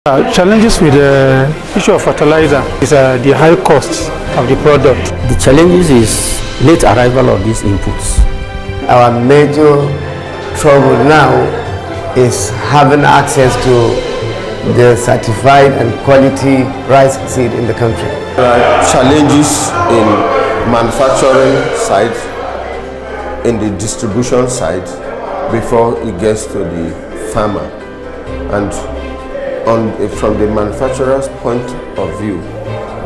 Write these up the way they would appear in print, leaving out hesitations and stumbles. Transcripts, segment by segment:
Challenges with the issue of fertilizer is the high cost of the product. The challenges is late arrival of these inputs. Our major trouble now is having access to the certified and quality rice seed in the country. There are challenges in manufacturing side, in the distribution side, before it gets to the farmer. And from the manufacturer's point of view,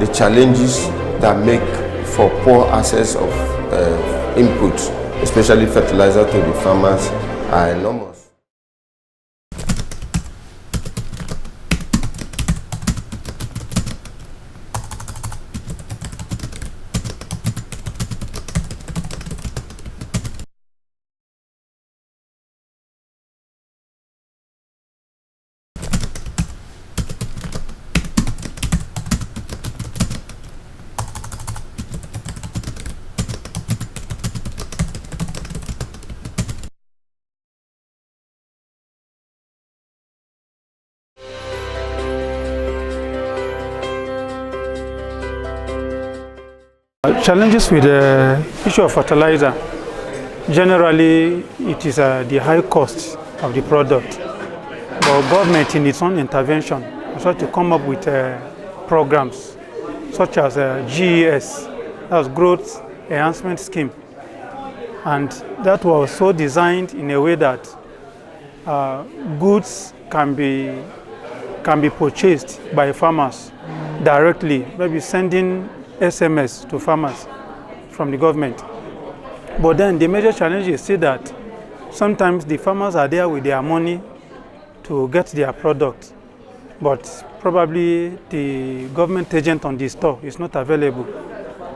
the challenges that make for poor access of input, especially fertilizer, to the farmers are enormous. Challenges with the issue of fertilizer. Generally, it is the high cost of the product. But government, in its own intervention, has tried to come up with programs such as GES, that's Growth Enhancement Scheme, and that was so designed in a way that goods can be purchased by farmers directly, maybe sending SMS to farmers from the government. But then the major challenge is still that sometimes the farmers are there with their money to get their product, but probably the government agent on the store is not available.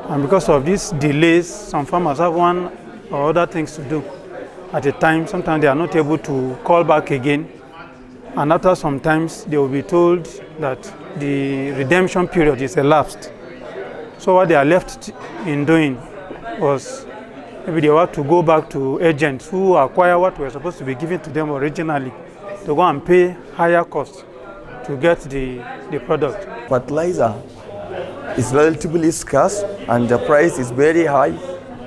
And because of these delays, some farmers have one or other things to do at a time. Sometimes they are not able to call back again. And after some times, they will be told that the redemption period is elapsed. So what they are left in doing was maybe they have to go back to agents who acquire what were supposed to be given to them originally to go and pay higher costs to get the product. Fertilizer is relatively scarce and the price is very high,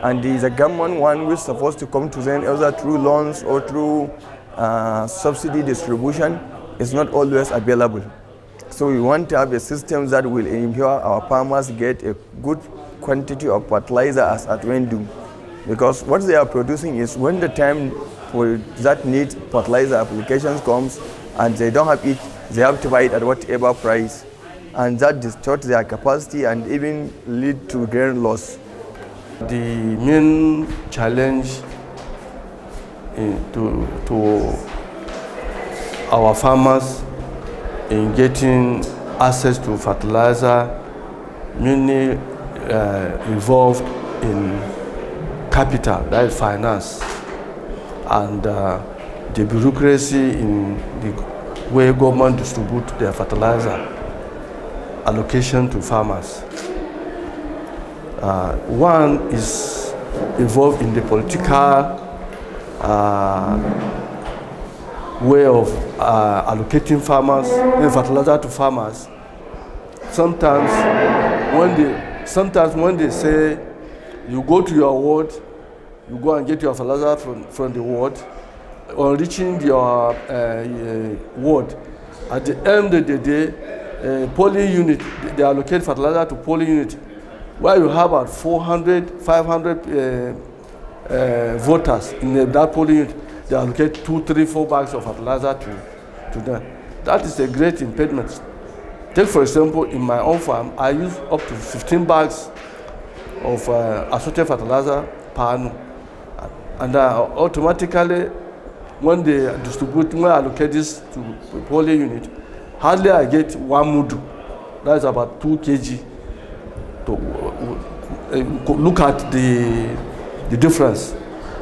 and the government one which is supposed to come to them either through loans or through subsidy distribution is not always available. So we want to have a system that will ensure our farmers get a good quantity of fertilizer as at when due. Because what they are producing is when the time for that need fertilizer applications comes and they don't have it, they have to buy it at whatever price. And that distorts their capacity and even lead to grain loss. The main challenge to our farmers in getting access to fertilizer mainly involved in capital, that is finance, and the bureaucracy in the way government distribute their fertilizer allocation to farmers. One is involved in the political way of allocating fertilizer to farmers. Sometimes when they say you go to your ward, you go and get your fertilizer from the ward, on reaching your ward, at the end of the day, polling unit, they allocate fertilizer to polling unit, where you have about 400, 500 voters in that polling unit. They allocate 2, 3, 4 bags of fertilizer to them. That is a great impediment. Take for example, in my own farm, I use up to 15 bags of assorted fertilizer per annum. And automatically, when they allocate this to the polling unit, hardly I get 1 mudu. That is about 2 kg. To look at the difference.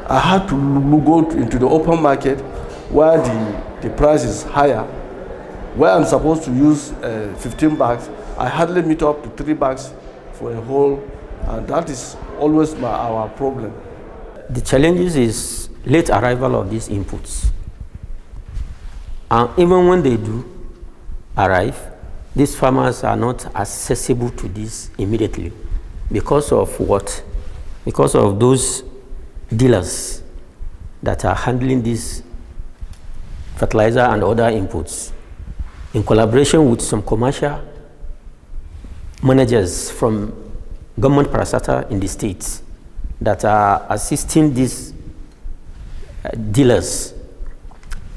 I had to go into the open market where the price is higher. Where I'm supposed to use 15 bags, I hardly meet up to 3 bags for a whole, and that is always our problem. The challenges is late arrival of these inputs. And even when they do, arrive, these farmers are not accessible to this immediately because of what? Because of those dealers that are handling this fertilizer and other inputs in collaboration with some commercial managers from government parastatal in the states that are assisting these dealers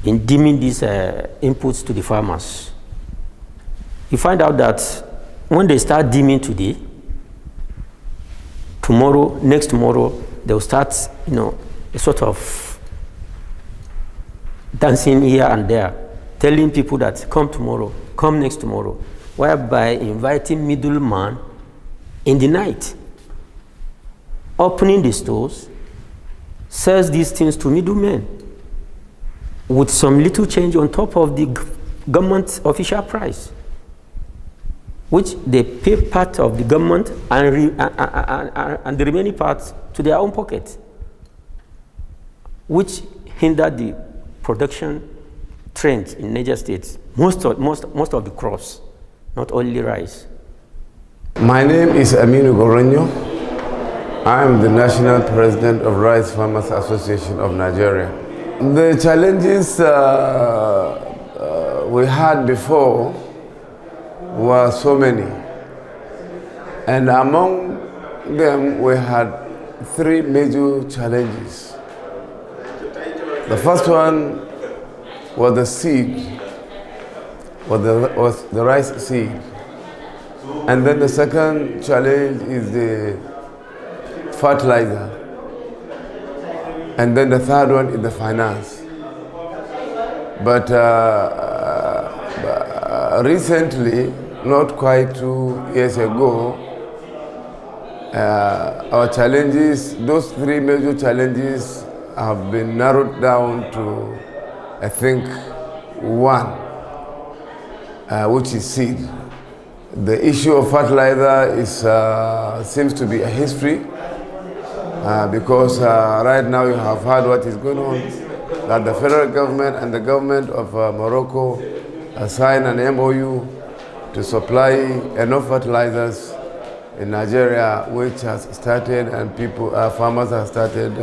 in deeming these inputs to the farmers. You find out that when they start deeming today, tomorrow, next tomorrow, they'll start, a sort of dancing here and there, telling people that come tomorrow, come next tomorrow, whereby inviting middleman in the night, opening the stores, sells these things to middlemen with some little change on top of the government official price, which they pay part of the government and the remaining part to their own pocket, which hinder the production trend in Niger State. Most of the crops, not only rice. My name is Aminu Goronyo. I am the National President of Rice Farmers Association of Nigeria. The challenges we had before were so many, and among them we had three major challenges. The first one was the seed, was the rice seed, and then the second challenge is the fertilizer, and then the third one is the finance. But recently, not quite 2 years ago, our challenges, those three major challenges have been narrowed down to, I think, one, which is seed. The issue of fertilizer seems to be a history because right now you have heard what is going on, that the federal government and the government of Morocco signed an MOU to supply enough fertilizers in Nigeria, which has started, and farmers have started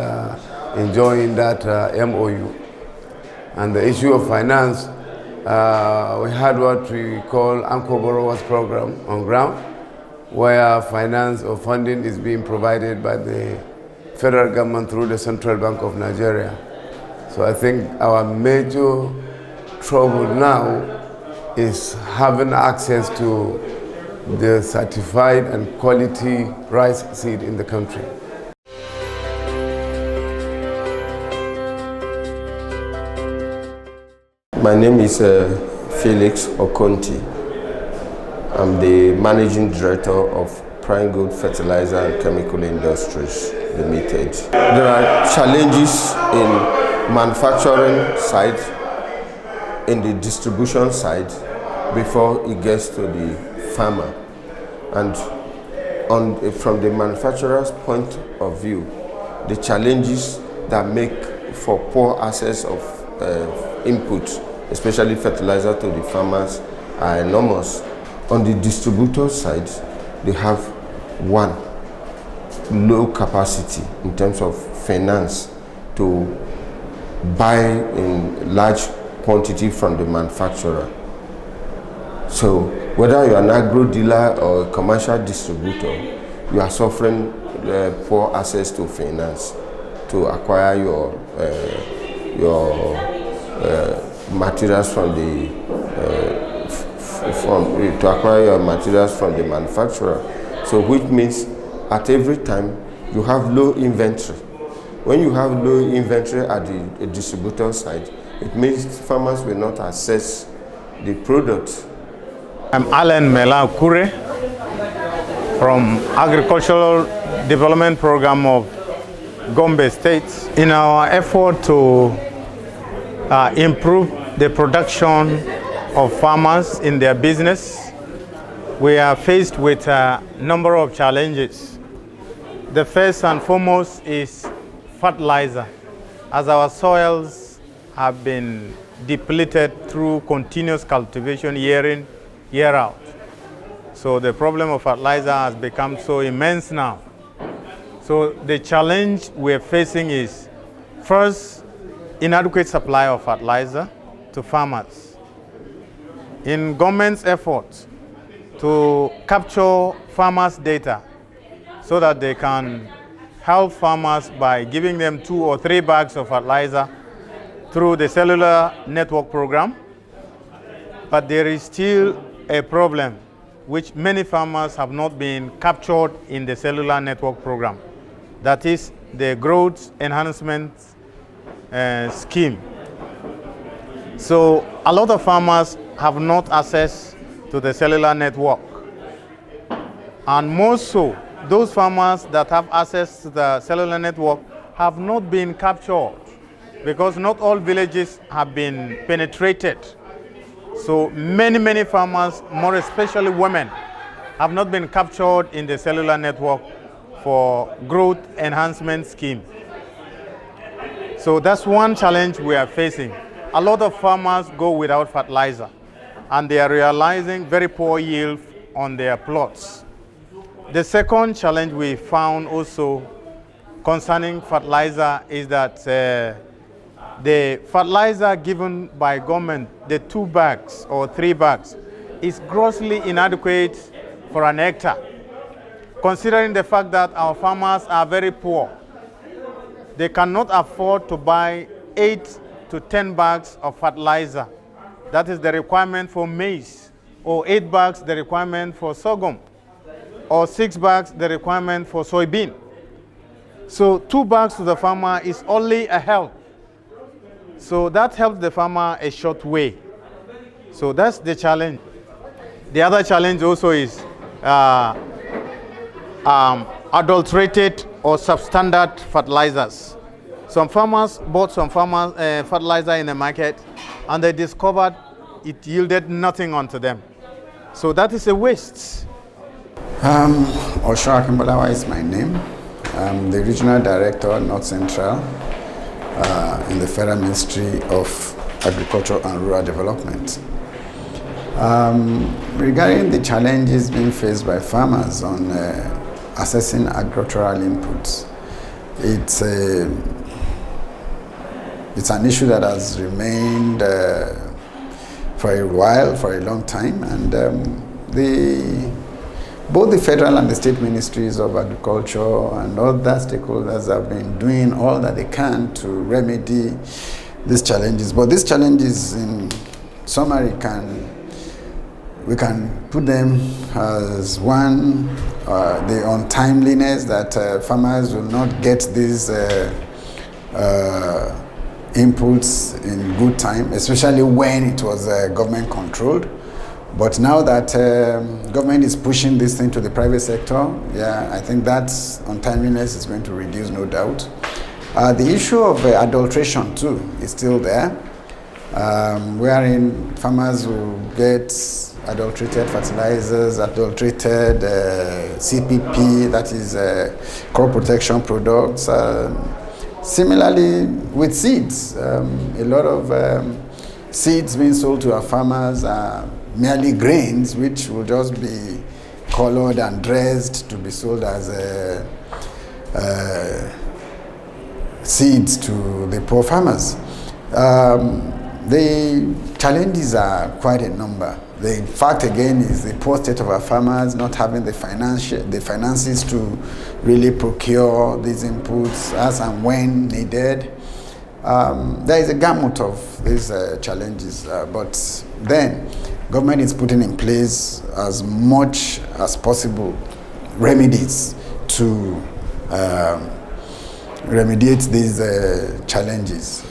enjoying that MOU. And the issue of finance, we had what we call Anchor Borrowers Program on ground, where finance or funding is being provided by the federal government through the Central Bank of Nigeria. So I think our major trouble now is having access to the certified and quality rice seed in the country. My name is Felix Okonti. I'm the Managing Director of Prime Gold Fertilizer and Chemical Industries Limited. There are challenges in manufacturing side, in the distribution side, before it gets to the farmer. And from the manufacturer's point of view, the challenges that make for poor access of input, especially fertilizer to the farmers, are enormous. On the distributor side, they have one, low capacity in terms of finance to buy in large quantity from the manufacturer. So whether you're an agro dealer or a commercial distributor, you are suffering poor access to finance to acquire your materials from the manufacturer. So which means at every time you have low inventory. When you have low inventory at the distributor side, it means farmers will not access the product. I'm Alan Melan Kure from Agricultural Development Program of Gombe State. In our effort to improve the production of farmers in their business, we are faced with a number of challenges. The first and foremost is fertilizer. As our soils have been depleted through continuous cultivation year in, year out. So the problem of fertilizer has become so immense now. So the challenge we're facing is, first, inadequate supply of fertilizer to farmers. In government's efforts to capture farmers' data so that they can help farmers by giving them 2 or 3 bags of fertilizer through the cellular network program. But there is still a problem which many farmers have not been captured in the cellular network program. That is the growth enhancement scheme. So a lot of farmers have not access to the cellular network. And more so, those farmers that have access to the cellular network have not been captured because not all villages have been penetrated. So many farmers, more especially women, have not been captured in the cellular network for growth enhancement scheme. So that's one challenge we are facing. A lot of farmers go without fertilizer and they are realizing very poor yield on their plots. The second challenge we found also concerning fertilizer is that the fertilizer given by government, the 2 bags or 3 bags, is grossly inadequate for an hectare, considering the fact that our farmers are very poor. They cannot afford to buy 8 to 10 bags of fertilizer. That is the requirement for maize, or 8 bags the requirement for sorghum, or 6 bags the requirement for soybean. So 2 bags to the farmer is only a help. So that helps the farmer a short way. So that's the challenge. The other challenge also is adulterated or substandard fertilizers. Some farmers bought some fertilizer in the market and they discovered it yielded nothing onto them. So that is a waste. Osho Akimbolawa is my name. I'm the Regional Director, North Central, in the Federal Ministry of Agriculture and Rural Development. Regarding the challenges being faced by farmers on assessing agricultural inputs, it's an issue that has remained for a while, for a long time, and both the federal and the state ministries of agriculture and other stakeholders have been doing all that they can to remedy these challenges. But these challenges, in summary, we can put them as one, the untimeliness that farmers will not get these inputs in good time, especially when it was government controlled. But now that government is pushing this thing to the private sector, yeah, I think that untimeliness is going to reduce, no doubt. The issue of adulteration too is still there, wherein farmers will get adulterated fertilizers, adulterated CPP, that is crop protection products. Similarly with seeds, a lot of seeds being sold to our farmers are merely grains, which will just be colored and dressed to be sold as seeds to the poor farmers. The challenges are quite a number. The fact again is the poor state of our farmers not having the finances to really procure these inputs as and when needed. There is a gamut of these challenges, but then government is putting in place as much as possible remedies to remediate these challenges.